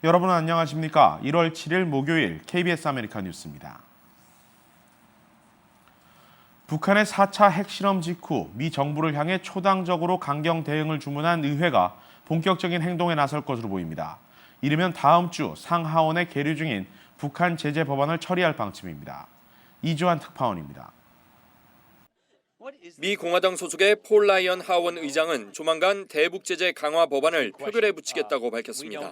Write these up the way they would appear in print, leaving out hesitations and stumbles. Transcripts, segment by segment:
여러분 안녕하십니까? 1월 7일 목요일 KBS 아메리카 뉴스입니다. 북한의 4차 핵실험 직후 미 정부를 향해 초당적으로 강경 대응을 주문한 의회가 본격적인 행동에 나설 것으로 보입니다. 이르면 다음 주 상하원에 계류 중인 북한 제재 법안을 처리할 방침입니다. 이주환 특파원입니다. 미 공화당 소속의 폴 라이언 하원 의장은 조만간 대북 제재 강화 법안을 표결에 붙이겠다고 밝혔습니다.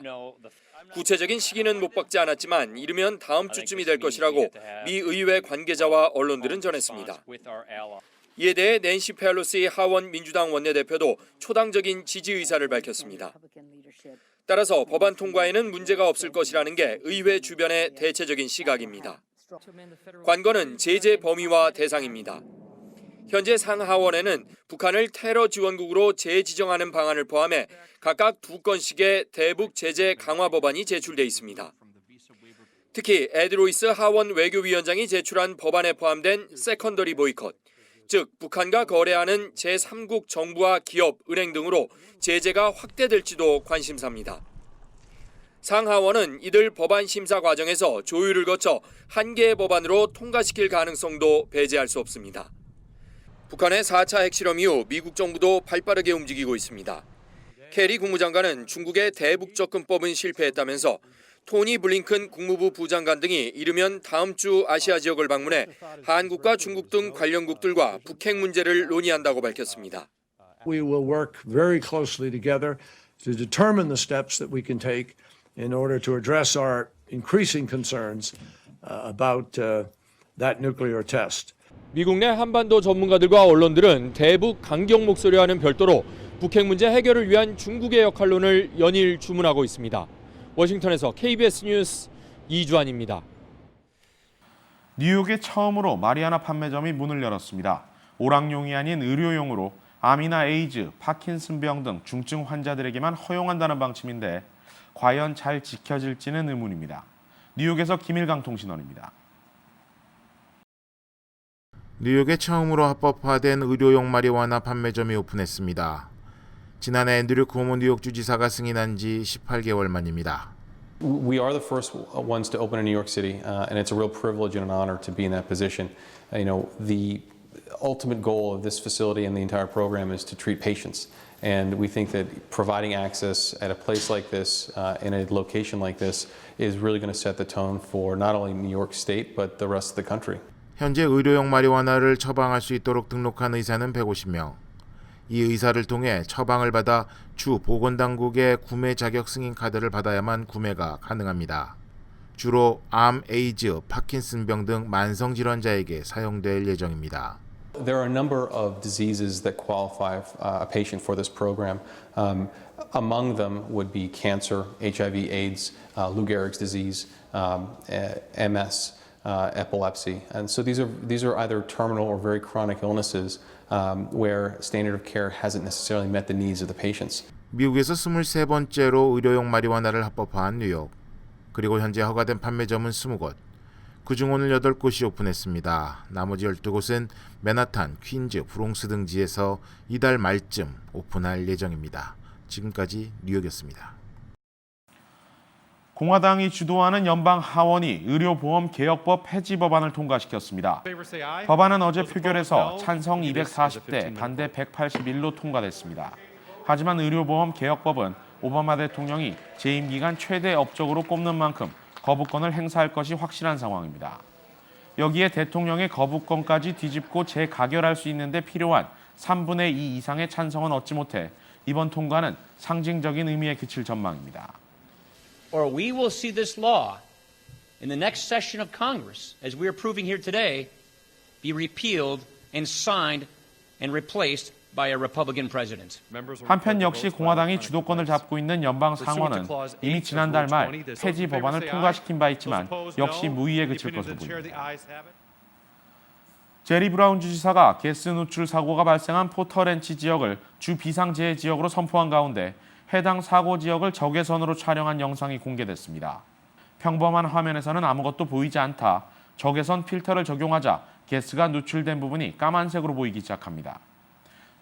구체적인 시기는 못 박지 않았지만 이르면 다음 주쯤이 될 것이라고 미 의회 관계자와 언론들은 전했습니다. 이에 대해 낸시 펠로시 하원 민주당 원내대표도 초당적인 지지 의사를 밝혔습니다. 따라서 법안 통과에는 문제가 없을 것이라는 게 의회 주변의 대체적인 시각입니다. 관건은 제재 범위와 대상입니다. 현재 상하원에는 북한을 테러 지원국으로 재지정하는 방안을 포함해 각각 2건씩의 대북 제재 강화 법안이 제출돼 있습니다. 특히 에드 로이스 하원 외교위원장이 제출한 법안에 포함된 세컨더리 보이콧, 즉 북한과 거래하는 제3국 정부와 기업, 은행 등으로 제재가 확대될지도 관심사입니다. 상하원은 이들 법안 심사 과정에서 조율을 거쳐 한 개의 법안으로 통과시킬 가능성도 배제할 수 없습니다. 북한의 4차 핵실험 이후 미국 정부도 발빠르게 움직이고 있습니다. 캐리 국무장관은 중국의 대북 접근법은 실패했다면서 토니 블링컨 국무부 부장관 등이 이르면 다음 주 아시아 지역을 방문해 한국과 중국 등 관련국들과 북핵 문제를 논의한다고 밝혔습니다. We will work very closely together to determine the steps that we can take in order to address our increasing concerns about that nuclear test. 미국 내 한반도 전문가들과 언론들은 대북 강경 목소리와는 별도로 북핵 문제 해결을 위한 중국의 역할론을 연일 주문하고 있습니다. 워싱턴에서 KBS 뉴스 이주환입니다. 뉴욕에 처음으로 마리아나 판매점이 문을 열었습니다. 오락용이 아닌 의료용으로 암이나 에이즈, 파킨슨병 등 중증 환자들에게만 허용한다는 방침인데 과연 잘 지켜질지는 의문입니다. 뉴욕에서 김일강 통신원입니다. 뉴욕에 처음으로 합법화된 의료용 마리화나 판매점이 오픈했습니다. 지난해 앤드류 쿠오모 뉴욕주 지사가 승인한 지 18개월 만입니다. We are the first ones to open in New York City, and it's a real privilege and an honor to be in that position. The ultimate goal of this facility and the entire program is to treat patients. And we think that providing access at a place like this, in a location like this, is really going to set the tone for not only New York State, but the rest of the country. 현재 의료용 마리화나를 처방할 수 있도록 등록한 의사는 150명. 이 의사를 통해 처방을 받아 주 보건당국의 구매 자격 승인 카드를 받아야만 구매가 가능합니다. 주로 암, 에이즈, 파킨슨병 등 만성 질환자에게 사용될 예정입니다. There are a number of diseases that qualify a patient for this program. Among them would be cancer, HIV/AIDS, Lou Gehrig's disease, MS. Epilepsy, and so these are either terminal or very chronic illnesses where standard of care hasn't necessarily met the needs of the patients. 미국에서 23번째로 의료용 마리화나를 합법화한 뉴욕. 그리고 현재 허가된 판매점은 20곳. 그중 오늘 8곳이 오픈했습니다. 나머지 12곳은 맨하탄, 퀸즈, 브롱스 등 지에서 이달 말쯤 오픈할 예정입니다. 지금까지 뉴욕이었습니다. 공화당이 주도하는 연방 하원이 의료보험 개혁법 폐지 법안을 통과시켰습니다. 법안은 어제 표결에서 찬성 240대 반대 181로 통과됐습니다. 하지만 의료보험 개혁법은 오바마 대통령이 재임 기간 최대 업적으로 꼽는 만큼 거부권을 행사할 것이 확실한 상황입니다. 여기에 대통령의 거부권까지 뒤집고 재가결할 수 있는데 필요한 3분의 2 이상의 찬성은 얻지 못해 이번 통과는 상징적인 의미에 그칠 전망입니다. Or we will see this law in the next session of Congress, as we are proving here today, be repealed and signed and replaced by a Republican president. 한편 역시 공화당이 주도권을 잡고 있는 연방 상원은 이미 지난달 말 폐지 법안을 통과시킨 바 있지만 역시 무의에 그칠 것으로 보입니다. 제리 브라운 주지사가 가스 누출 사고가 발생한 포터렌치 지역을 주 비상재해 지역으로 선포한 가운데 해당 사고 지역을 적외선으로 촬영한 영상이 공개됐습니다. 평범한 화면에서는 아무것도 보이지 않다. 적외선 필터를 적용하자 가스가 누출된 부분이 까만색으로 보이기 시작합니다.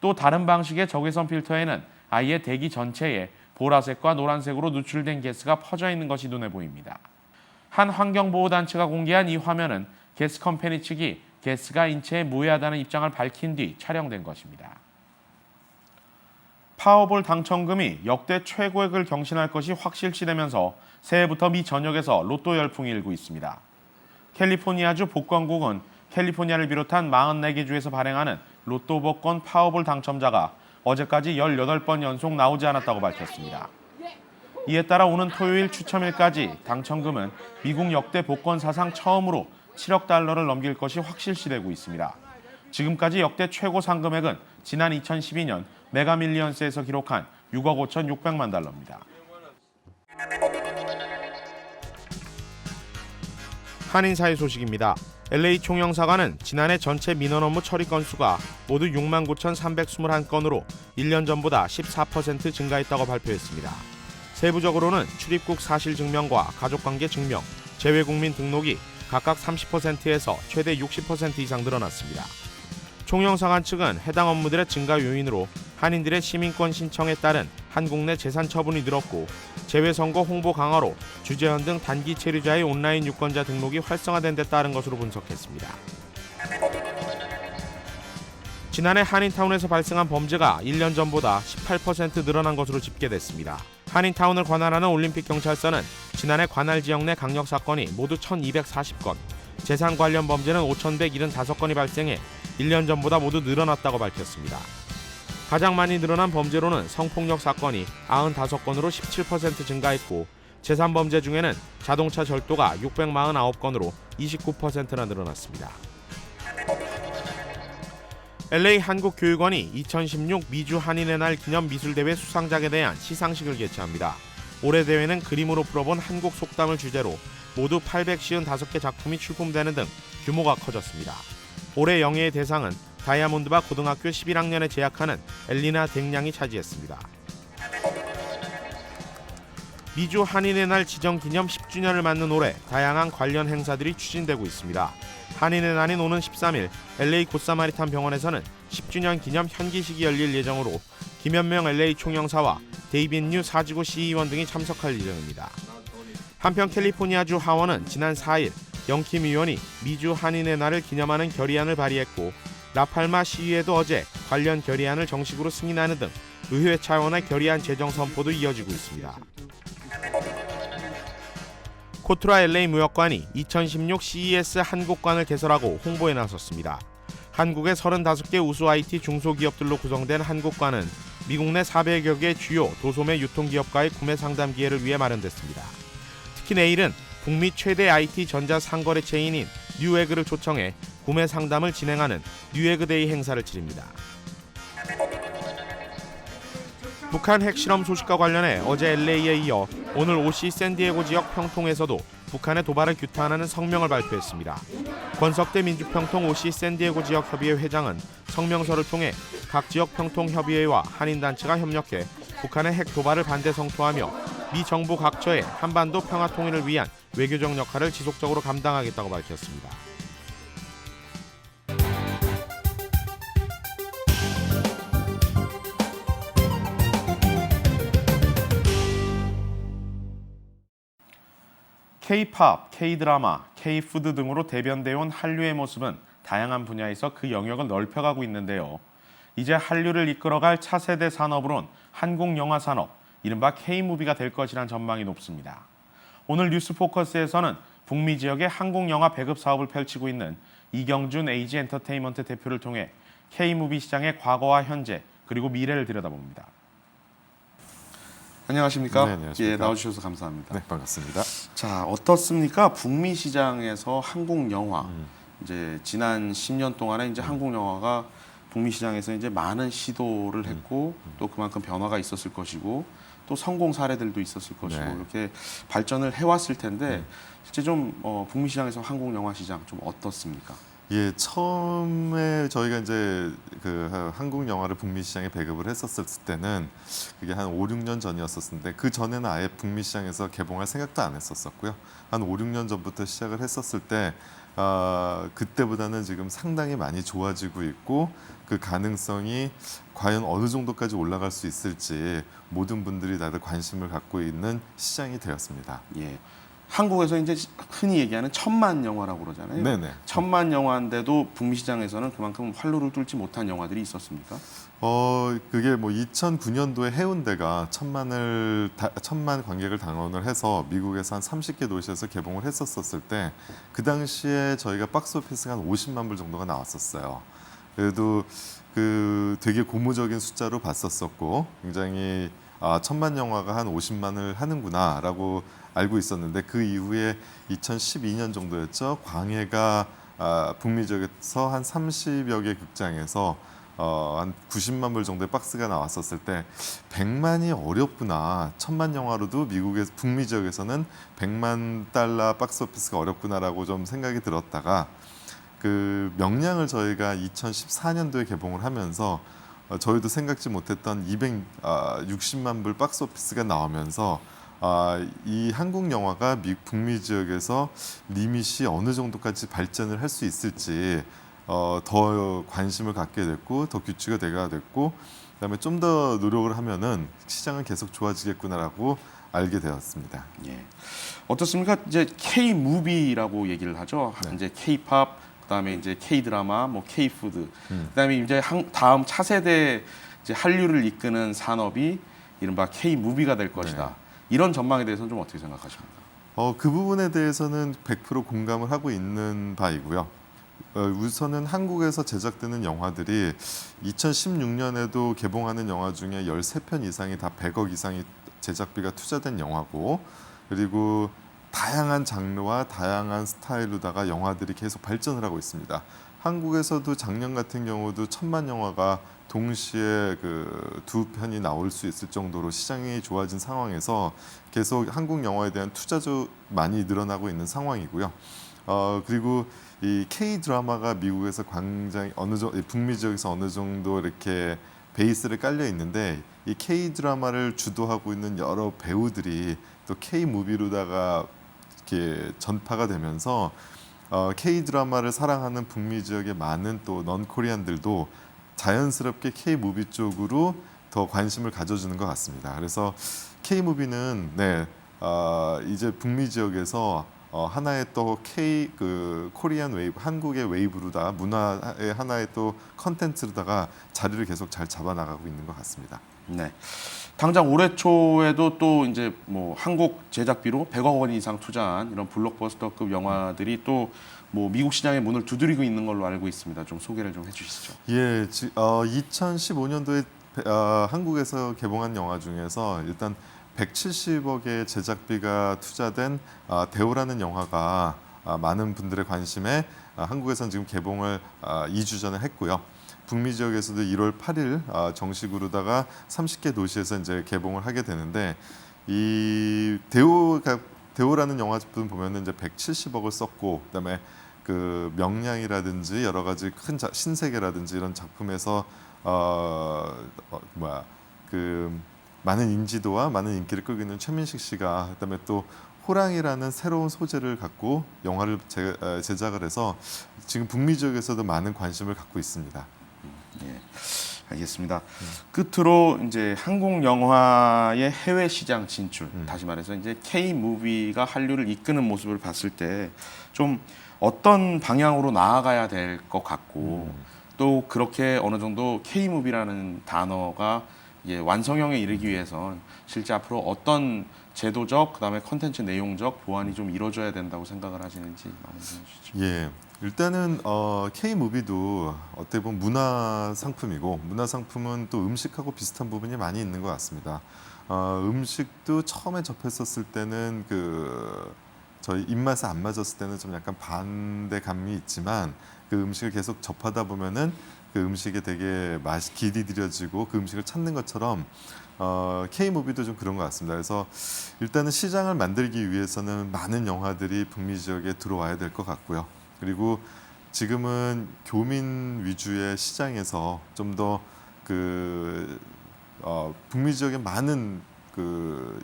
또 다른 방식의 적외선 필터에는 아예 대기 전체에 보라색과 노란색으로 누출된 가스가 퍼져 있는 것이 눈에 보입니다. 한 환경보호단체가 공개한 이 화면은 가스 컴퍼니 측이 가스가 인체에 무해하다는 입장을 밝힌 뒤 촬영된 것입니다. 파워볼 당첨금이 역대 최고액을 경신할 것이 확실시되면서 새해부터 미 전역에서 로또 열풍이 일고 있습니다. 캘리포니아주 복권국은 캘리포니아를 비롯한 44개 주에서 발행하는 로또 복권 파워볼 당첨자가 어제까지 18번 연속 나오지 않았다고 밝혔습니다. 이에 따라 오는 토요일 추첨일까지 당첨금은 미국 역대 복권 사상 처음으로 7억 달러를 넘길 것이 확실시되고 있습니다. 지금까지 역대 최고 상금액은 지난 2012년 메가밀리언스에서 기록한 6억 5,600만 달러입니다. 한인사회 소식입니다. LA 총영사관은 지난해 전체 민원 업무 처리 건수가 모두 69,321건으로 1년 전보다 14% 증가했다고 발표했습니다. 세부적으로는 출입국 사실 증명과 가족관계 증명, 재외국민 등록이 각각 30%에서 최대 60% 이상 늘어났습니다. 총영사관 측은 해당 업무들의 증가 요인으로 한인들의 시민권 신청에 따른 한국 내 재산 처분이 늘었고 재외선거 홍보 강화로 주재원 등 단기 체류자의 온라인 유권자 등록이 활성화된 데 따른 것으로 분석했습니다. 지난해 한인타운에서 발생한 범죄가 1년 전보다 18% 늘어난 것으로 집계됐습니다. 한인타운을 관할하는 올림픽경찰서는 지난해 관할 지역 내 강력사건이 모두 1,240건, 재산 관련 범죄는 5,175건이 발생해 1년 전보다 모두 늘어났다고 밝혔습니다. 가장 많이 늘어난 범죄로는 성폭력 사건이 95건으로 17% 증가했고 재산 범죄 중에는 자동차 절도가 649건으로 29%나 늘어났습니다. LA 한국교육원이 2016 미주 한인의 날 기념 미술대회 수상작에 대한 시상식을 개최합니다. 올해 대회는 그림으로 풀어본 한국 속담을 주제로 모두 855개 작품이 출품되는 등 규모가 커졌습니다. 올해 영예의 대상은 다이아몬드바 고등학교 11학년에 재학하는 엘리나 댕양이 차지했습니다. 미주 한인의 날 지정 기념 10주년을 맞는 올해 다양한 관련 행사들이 추진되고 있습니다. 한인의 날인 오는 13일 LA 굿사마리탄 병원에서는 10주년 기념 현기식이 열릴 예정으로 김현명 LA 총영사와 데이빗 뉴 사지구 시의원 등이 참석할 예정입니다. 한편 캘리포니아주 하원은 지난 4일 영킴 의원이 미주 한인의 날을 기념하는 결의안을 발의했고 라팔마 시의회도 어제 관련 결의안을 정식으로 승인하는 등 의회 차원의 결의안 제정 선포도 이어지고 있습니다. 코트라 LA 무역관이 2016 CES 한국관을 개설하고 홍보에 나섰습니다. 한국의 35개 우수 IT 중소기업들로 구성된 한국관은 미국 내 400여 개 주요 도소매 유통기업과의 구매 상담 기회를 위해 마련됐습니다. 특히 내일은 북미 최대 IT 전자 상거래 체인인 뉴에그를 초청해 구매 상담을 진행하는 뉴에그데이 행사를 치릅니다. 북한 핵실험 소식과 관련해 어제 LA에 이어 오늘 OC 샌디에고 지역 평통에서도 북한의 도발을 규탄하는 성명을 발표했습니다. 권석대 민주평통 OC 샌디에고 지역 협의회 회장은 성명서를 통해 각 지역 평통 협의회와 한인단체가 협력해 북한의 핵 도발을 반대 성토하며 미 정부 각처의 한반도 평화 통일을 위한 외교적 역할을 지속적으로 감당하겠다고 밝혔습니다. K-팝, K-드라마, K-푸드 등으로 대변되어 온 한류의 모습은 다양한 분야에서 그 영역을 넓혀가고 있는데요. 이제 한류를 이끌어갈 차세대 산업으론 한국 영화 산업, 이른바 K-무비가 될 것이란 전망이 높습니다. 오늘 뉴스포커스에서는 북미 지역의 한국 영화 배급 사업을 펼치고 있는 이경준 에이지 엔터테인먼트 대표를 통해 K-무비 시장의 과거와 현재 그리고 미래를 들여다봅니다. 안녕하십니까? 네, 안녕하십니까? 예, 나와주셔서 감사합니다. 네, 반갑습니다. 자, 어떻습니까? 북미 시장에서 한국 영화 이제 지난 10년 동안에 이제 한국 영화가 북미 시장에서 이제 많은 시도를 했고 또 그만큼 변화가 있었을 것이고 또 성공 사례들도 있었을 것이고 네. 이렇게 발전을 해왔을 텐데 실제 좀 북미 시장에서 한국 영화 시장 좀 어떻습니까? 예, 처음에 저희가 이제 그 한국 영화를 북미 시장에 배급을 했었을 때는 그게 한 5, 6년 전이었었는데 그 전에는 아예 북미 시장에서 개봉할 생각도 안 했었었고요. 한 5, 6년 전부터 시작을 했었을 때 그때보다는 지금 상당히 많이 좋아지고 있고 그 가능성이 과연 어느 정도까지 올라갈 수 있을지 모든 분들이 다들 관심을 갖고 있는 시장이 되었습니다. 예. 한국에서 이제 흔히 얘기하는 천만 영화라고 그러잖아요. 네네. 천만 영화인데도 북미 시장에서는 그만큼 활로를 뚫지 못한 영화들이 있었습니까? 그게 뭐 2009년도에 해운대가 천만 관객을 당원을 해서 미국에서 한 30개 도시에서 개봉을 했었을 때 그 당시에 저희가 박스오피스가 한 50만 불 정도가 나왔었어요. 그래도 그 되게 고무적인 숫자로 봤었었고 굉장히 천만 영화가 한 50만을 하는구나라고 알고 있었는데 그 이후에 2012년 정도였죠. 광해가 북미 지역에서 한 30여 개 극장에서 한 90만 불 정도의 박스가 나왔었을 때 100만이 어렵구나. 천만 영화로도 미국의 북미 지역에서는 100만 달러 박스 오피스가 어렵구나라고 좀 생각이 들었다가 그 명량을 저희가 2014년도에 개봉을 하면서 저희도 생각지 못했던 260만 불 박스 오피스가 나오면서 이 한국 영화가 북미 지역에서 리밋이 어느 정도까지 발전을 할 수 있을지 더 관심을 갖게 됐고 더 규칙화되게 됐고 그다음에 좀 더 노력을 하면은 시장은 계속 좋아지겠구나라고 알게 되었습니다. 예. 어떻습니까? 이제 K 무비라고 얘기를 하죠. 네. 이제 K-팝, 그다음에 이제 K-드라마, 뭐 K-푸드. 그다음에 이제 다음 차세대 이제 한류를 이끄는 산업이 이른바 K-무비가 될 것이다. 네. 이런 전망에 대해서는 좀 어떻게 생각하십니까? 그 부분에 대해서는 100% 공감을 하고 있는 바이고요. 우선은 한국에서 제작되는 영화들이 2016년에도 개봉하는 영화 중에 13편 이상이 다 100억 이상이 제작비가 투자된 영화고 그리고 다양한 장르와 다양한 스타일로다가 영화들이 계속 발전을 하고 있습니다. 한국에서도 작년 같은 경우도 천만 영화가 동시에 그 두 편이 나올 수 있을 정도로 시장이 좋아진 상황에서 계속 한국 영화에 대한 투자도 많이 늘어나고 있는 상황이고요. 그리고 이 K 드라마가 미국에서 굉장히 북미 지역에서 어느 정도 이렇게 베이스를 깔려 있는데 이 K 드라마를 주도하고 있는 여러 배우들이 또 K 무비로다가 이렇게 전파가 되면서 K 드라마를 사랑하는 북미 지역의 많은 또 넌 코리안들도 자연스럽게 K 무비 쪽으로 더 관심을 가져주는 것 같습니다. 그래서 K 무비는 이제 북미 지역에서 하나의 또 코리안 웨이브, 한국의 웨이브로다 문화의 하나의 또 컨텐츠로다가 자리를 계속 잘 잡아나가고 있는 것 같습니다. 네. 당장 올해 초에도 또 이제 뭐 한국 제작비로 100억 원 이상 투자한 이런 블록버스터급 영화들이 또 뭐 미국 시장의 문을 두드리고 있는 걸로 알고 있습니다. 좀 소개를 좀 해주시죠. 예, 2015년도에 한국에서 개봉한 영화 중에서 일단 170억의 제작비가 투자된 대우라는 영화가 많은 분들의 관심에 한국에서는 지금 개봉을 2주 전에 했고요. 북미 지역에서도 1월 8일 정식으로다가 30개 도시에서 이제 개봉을 하게 되는데 이 대우라는 영화분 보면은 이제 170억을 썼고 그다음에 그 명량이라든지 여러 가지 큰 신세계라든지 이런 작품에서 많은 인지도와 많은 인기를 끌고 있는 최민식 씨가 그다음에 또 호랑이라는 새로운 소재를 갖고 영화를 제작을 해서 지금 북미 지역에서도 많은 관심을 갖고 있습니다. 예, 알겠습니다. 끝으로 이제 한국 영화의 해외 시장 진출, 다시 말해서 이제 K 무비가 한류를 이끄는 모습을 봤을 때 좀 어떤 방향으로 나아가야 될 것 같고 또 그렇게 어느 정도 K 무비라는 단어가 완성형에 이르기 위해선 실제 앞으로 어떤 제도적 그다음에 컨텐츠 내용적 보완이 좀 이루어져야 된다고 생각을 하시는지 말씀해 주시죠. 예. 일단은 K 무비도 어떻게 보면 문화 상품이고 문화 상품은 또 음식하고 비슷한 부분이 많이 있는 것 같습니다. 음식도 처음에 접했었을 때는 저희 입맛에 안 맞았을 때는 좀 약간 반대감이 있지만 그 음식을 계속 접하다 보면은 그 음식에 되게 맛이 길들여지고 그 음식을 찾는 것처럼 K 무비도 좀 그런 것 같습니다. 그래서 일단은 시장을 만들기 위해서는 많은 영화들이 북미 지역에 들어와야 될 것 같고요. 그리고 지금은 교민 위주의 시장에서 좀 더 북미 지역에 많은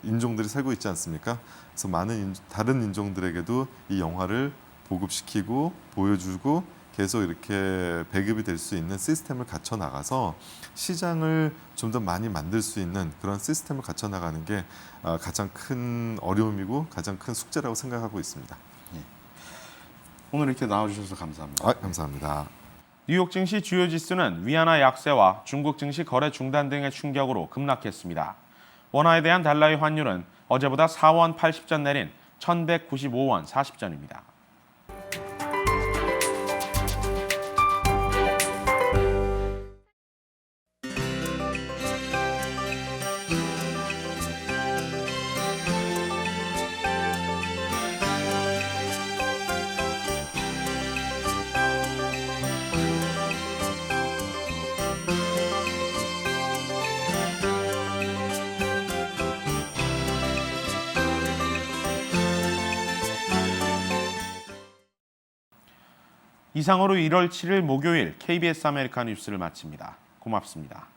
인종들이 살고 있지 않습니까? 그래서 많은 다른 인종들에게도 이 영화를 보급시키고 보여주고 계속 이렇게 배급이 될 수 있는 시스템을 갖춰 나가서 시장을 좀 더 많이 만들 수 있는 그런 시스템을 갖춰 나가는 게 가장 큰 어려움이고 가장 큰 숙제라고 생각하고 있습니다. 오늘 이렇게 나와주셔서 감사합니다. 감사합니다. 뉴욕 증시 주요 지수는 위안화 약세와 중국 증시 거래 중단 등의 충격으로 급락했습니다. 원화에 대한 달러의 환율은 어제보다 4원 80전 내린 1,195원 40전입니다. 이상으로 1월 7일 목요일 KBS 아메리카 뉴스를 마칩니다. 고맙습니다.